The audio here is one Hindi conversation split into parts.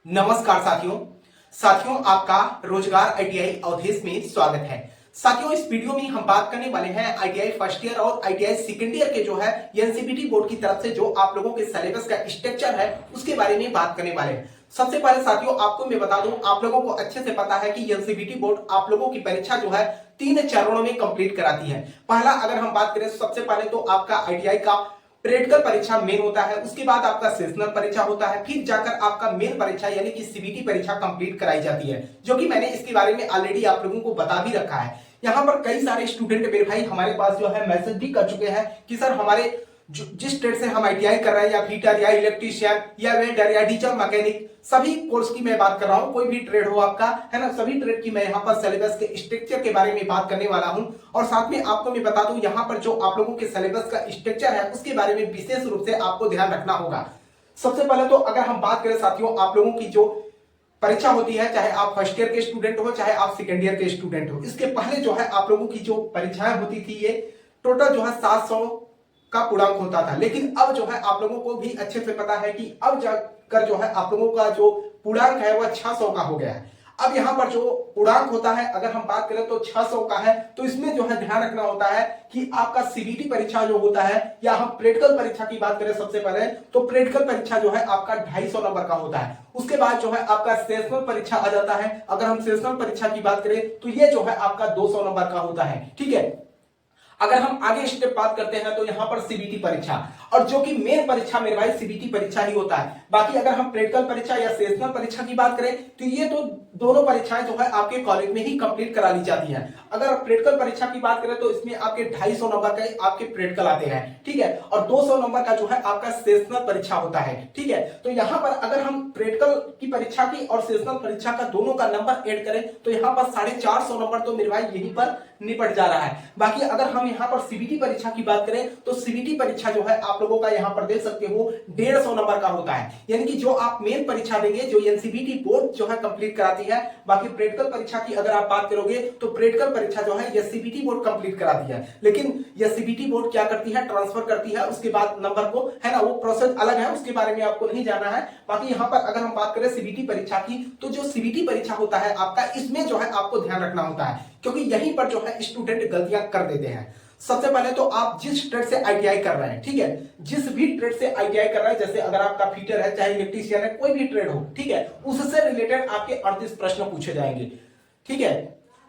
नमस्कार साथियों। साथियों आपका रोजगार आईटीआई अवधेश में स्वागत है। साथियों इस वीडियो में हम बात करने वाले हैं आईटीआई फर्स्ट ईयर और आईटीआई सेकंड ईयर के जो है एनसीईआरटी बोर्ड की तरफ से जो आप लोगों के सिलेबस का स्ट्रक्चर है उसके बारे में बात करने वाले हैं। सबसे पहले साथियों आपको मैं बता दूं, आप लोगों को अच्छे से पता है कि एनसीईआरटी बोर्ड आप लोगों की परीक्षा जो है 3 चरणों में कंप्लीट कराती है। पहला अगर हम बात करें सबसे पहले तो आपका आईटीआई का प्रैक्टिकल परीक्षा मेन होता है, उसके बाद आपका सेशनल परीक्षा होता है, फिर जाकर आपका मेन परीक्षा यानी कि सीबीटी परीक्षा कंप्लीट कराई जाती है, जो कि मैंने इसके बारे में ऑलरेडी आप लोगों को बता भी रखा है। यहाँ पर कई सारे स्टूडेंट मेरे भाई हमारे पास जो है मैसेज भी कर चुके हैं कि सर हमारे जिस ट्रेड से हम आईटीआई कर रहे हैं या फिटर या इलेक्ट्रीशियन या वेल्डर या डीजल मैकेनिक, सभी कोर्स की मैं बात कर रहा हूं, कोई भी ट्रेड हो आपका है ना, सभी ट्रेड की मैं यहाँ पर सिलेबस के स्ट्रक्चर के बारे में बात करने वाला हूं। और साथ में आपको मैं बता दूं यहाँ पर जो आप लोगों के सिलेबस का स्ट्रक्चर है उसके बारे में विशेष रूप से आपको ध्यान रखना होगा। सबसे पहले तो अगर हम बात करें साथियों आप लोगों की जो परीक्षा होती है, चाहे आप फर्स्ट ईयर के स्टूडेंट हो चाहे आप सेकेंड ईयर के स्टूडेंट हो, इसके पहले जो है आप लोगों की जो परीक्षाएं होती थी ये टोटल जो है 700 का पूर्णांक होता था। लेकिन अब जो है आप लोगों को भी अच्छे से पता है कि अब जाकर जो है आप लोगों का जो पूर्णांक है वह 600 का हो गया है। अब यहाँ पर जो पूर्णांक होता है अगर हम बात करें तो 600 का है, तो इसमें जो है ध्यान रखना होता है कि आपका सीबीटी परीक्षा जो होता है या हम प्रैक्टिकल परीक्षा की बात करें सबसे पहले तो प्रैक्टिकल परीक्षा जो है आपका 250 नंबर का होता है। उसके बाद जो है आपका सेशनल परीक्षा आ जाता है। अगर हम सेशनल परीक्षा की बात करें तो ये जो है आपका 200 नंबर का होता है। ठीक है, अगर हम आगे स्टेप बात करते हैं तो यहाँ पर सीबीटी परीक्षा, और जो कि मेन परीक्षा मेरे भाई सीबीटी परीक्षा ही होता है। बाकी अगर हम प्रैक्टिकल परीक्षा या सेशनल परीक्षा की बात करें तो ये तो दोनों परीक्षाएं जो है आपके कॉलेज में ही कंप्लीट करा ली जाती है। अगर प्रैक्टिकल परीक्षा की बात करें तो इसमें आपके 250 नंबर का आपके प्रैक्टिकल आते हैं। ठीक है, और 200 नंबर का जो है आपका सेशनल परीक्षा होता है। ठीक है, तो यहाँ पर अगर हम प्रैक्टिकल की परीक्षा की और सेशनल परीक्षा का दोनों का नंबर ऐड करें तो यहाँ पर 450 नंबर तो मेरे भाई यहीं पर निपट जा रहा है। बाकी अगर हम यहाँ पर सीबीटी परीक्षा की बात करें तो सीबीटी परीक्षा जो है आप लोगों का यहाँ पर देख सकते हो 150 नंबर का होता है, यानी कि जो आप मेन परीक्षा देंगे जो एनसीईआरटी बोर्ड जो है कंप्लीट कराती है। बाकी प्रैक्टिकल परीक्षा की अगर आप बात करोगे तो प्रैक्टिकल परीक्षा जो है एनसीईआरटी बोर्ड कंप्लीट कराती है, लेकिन एनसीईआरटी बोर्ड क्या करती है, ट्रांसफर करती है उसके बाद नंबर को, है ना, वो प्रोसेस अलग है, उसके बारे में आपको नहीं जाना है। बाकी यहाँ पर अगर हम बात करें सीबीटी परीक्षा की तो जो सीबीटी परीक्षा होता है आपका, इसमें जो है आपको ध्यान रखना होता है क्योंकि यहीं पर जो है स्टूडेंट गलतियां कर देते हैं। सबसे पहले तो आप जिस ट्रेड से आईटीआई कर रहे हैं, ठीक है, जिस भी ट्रेड से आईटीआई कर रहे हैं, जैसे अगर आपका फीटर है चाहे इलेक्ट्रीशियन है, कोई भी ट्रेड हो, ठीक है, उससे रिलेटेड आपके 38 प्रश्न पूछे जाएंगे। ठीक है,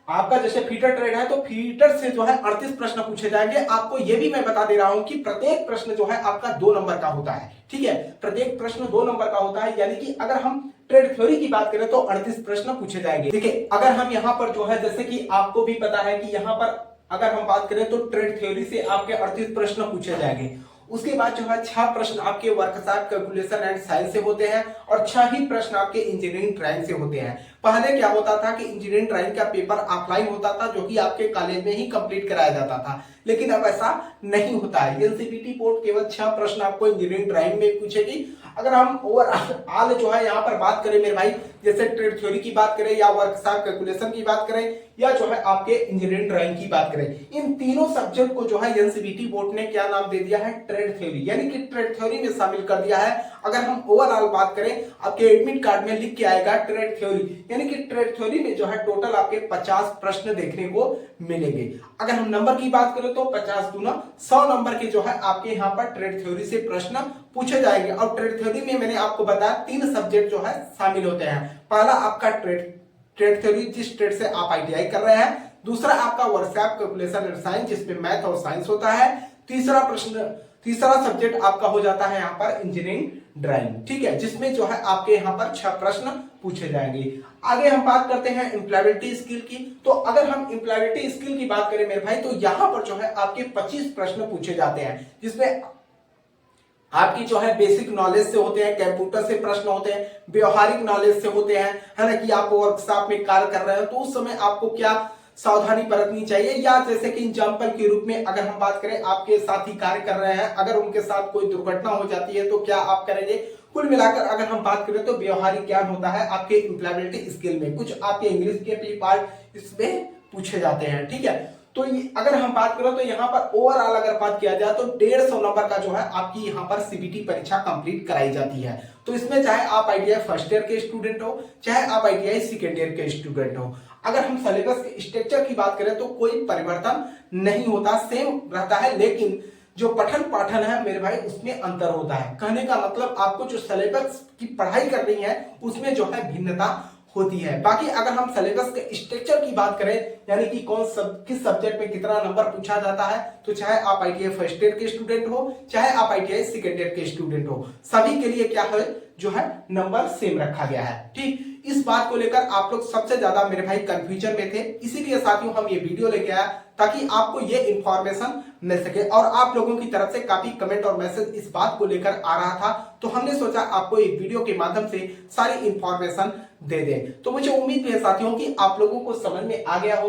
आपका जैसे फीटर ट्रेड है तो फीटर से जो है 38 प्रश्न पूछे जाएंगे। आपको यह भी मैं बता दे रहा हूं कि प्रत्येक प्रश्न जो है आपका 2 नंबर का होता है। ठीक है, प्रत्येक प्रश्न 2 नंबर का होता है, यानी कि अगर हम ट्रेड थ्योरी की बात करें तो 38 प्रश्न पूछे जाएंगे। देखिए अगर हम यहाँ पर जो है जैसे कि आपको भी पता है कि यहाँ पर अगर हम बात करें तो ट्रेड थ्योरी से आपके 38 प्रश्न पूछे जाएंगे। उसके बाद जो है 6 प्रश्न आपके वर्कशॉप कैलकुलेशन एंड साइंस से होते हैं और 6 ही प्रश्न आपके इंजीनियरिंग ड्राइंग से होते हैं। पहले क्या होता था कि इंजीनियरिंग ड्राइंग का पेपर ऑफलाइन होता था जो कि आपके कॉलेज में ही कंप्लीट कराया जाता था, लेकिन अब ऐसा नहीं होता है। एनसीईआरटी बोर्ड केवल 6 प्रश्न आपको इंजीनियरिंग ड्राइंग में पूछेगी। अगर हम ओवरऑल जो है यहाँ पर बात करें मेरे भाई, जैसे ट्रेड थ्योरी की बात करें या वर्कशॉप कैलकुलेशन की बात करें या जो है आपके इंजीनियरिंग ड्राइंग की बात करें, इन तीनों सब्जेक्ट को जो है एनसीईआरटी बोर्ड ने क्या नाम दे दिया है, ट्रेड थ्योरी, यानी कि ट्रेड थ्योरी में शामिल कर दिया है। अगर हम ओवरऑल बात करें आपके एडमिट कार्ड में लिख के आएगा ट्रेड थ्योरी, यानी कि ट्रेड थ्योरी में जो है टोटल आपके 50 प्रश्न देखने को मिलेंगे। अगर हम नंबर की बात करें तो 50 दूना 100 नंबर के जो है आपके यहाँ पर ट्रेड थ्योरी से प्रश्न पूछे जाएंगे। और ट्रेड थ्योरी में मैंने आपको बताया 3 सब्जेक्ट जो है शामिल होते हैं। पहला आपका ट्रेड थ्योरी जिस ट्रेड से आप आईटीआई कर रहे हैं, दूसरा आपका वर्कशॉप कैलकुलेशन एंड साइंस जिसमें मैथ और साइंस होता है, तीसरा सब्जेक्ट आपका हो जाता है यहाँ पर इंजीनियरिंग ड्राइंग। ठीक है, जिसमें जो है आपके यहाँ पर 6 प्रश्न पूछे जाएंगे। आगे हम बात करते हैं एम्प्लॉयबिलिटी स्किल की। तो अगर हम एम्प्लॉयबिलिटी स्किल की बात करें मेरे भाई तो यहाँ पर जो है आपके 25 प्रश्न पूछे जाते हैं, जिसमें आपकी जो है बेसिक नॉलेज से होते हैं, कंप्यूटर से प्रश्न होते हैं, व्यवहारिक नॉलेज से होते हैं, है ना, कि आप वर्कशॉप में कार्य कर रहे हो तो उस समय आपको क्या सावधानी बरतनी चाहिए, या जैसे कि एग्जाम्पल के रूप में अगर हम बात करें आपके साथी कार्य कर रहे हैं, अगर उनके साथ कोई दुर्घटना हो जाती है तो क्या आप करेंगे। कुल मिलाकर अगर हम बात करें तो व्यवहारिक ज्ञान होता है आपके एम्प्लॉयबिलिटी स्किल में। कुछ आपके इंग्लिश के भी पार्ट इसमें पूछे जाते हैं। ठीक है, तो अगर हम बात करें तो यहाँ पर ओवरऑल अगर बात किया जाए तो 150 नंबर का जो है आपकी यहाँ पर सीबीटी परीक्षा कंप्लीट कराई जाती है। तो इसमें चाहे आप आईटीआई फर्स्ट ईयर के स्टूडेंट हो, चाहे आप आईटीआई सेकेंड ईयर के स्टूडेंट हो, अगर हम सिलेबस के स्ट्रक्चर की बात करें तो कोई परिवर्तन नहीं होता, सेम रहता है। लेकिन जो पठन पाठन है मेरे भाई उसमें अंतर होता है। कहने का मतलब आपको जो सिलेबस की पढ़ाई करनी है उसमें जो है भिन्नता होती है। बाकी अगर हम सिलेबस के स्ट्रक्चर की बात करें, यानी कि किस सब्जेक्ट में कितना नंबर पूछा जाता है, तो चाहे आप आईटीआई फर्स्ट ईयर के स्टूडेंट हो, चाहे आप आईटीआई सेकेंड ईयर के स्टूडेंट हो, सभी के लिए क्या है जो है नंबर सेम रखा गया है। ठीक, इस बात को लेकर आप लोग सबसे ज्यादा मेरे भाई कंफ्यूजन में थे, इसीलिए साथियों हम ये वीडियो लेके आया ताकि आपको ये इंफॉर्मेशन मिल सके। और आप लोगों की तरफ से काफी कमेंट और मैसेज इस बात को लेकर आ रहा था, तो हमने सोचा आपको एक वीडियो के माध्यम से सारी इंफॉर्मेशन दे दें। तो मुझे उम्मीद है साथियों कि आप लोगों को समझ में आ गया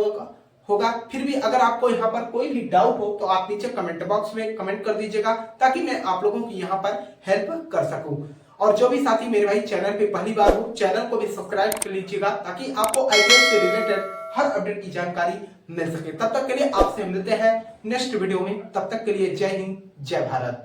होगा। फिर भी अगर आपको यहाँ पर कोई भी डाउट हो तो आप नीचे कमेंट बॉक्स में कमेंट कर दीजिएगा ताकि मैं आप लोगों की यहाँ पर हेल्प कर सकूं। और जो भी साथी मेरे भाई चैनल पे पहली बार हो, चैनल को भी सब्सक्राइब कर लीजिएगा ताकि आपको आईटीआई से रिलेटेड हर अपडेट की जानकारी मिल सके। तब तक के लिए आपसे मिलते हैं नेक्स्ट वीडियो में, तब तक के लिए जय हिंद जय भारत।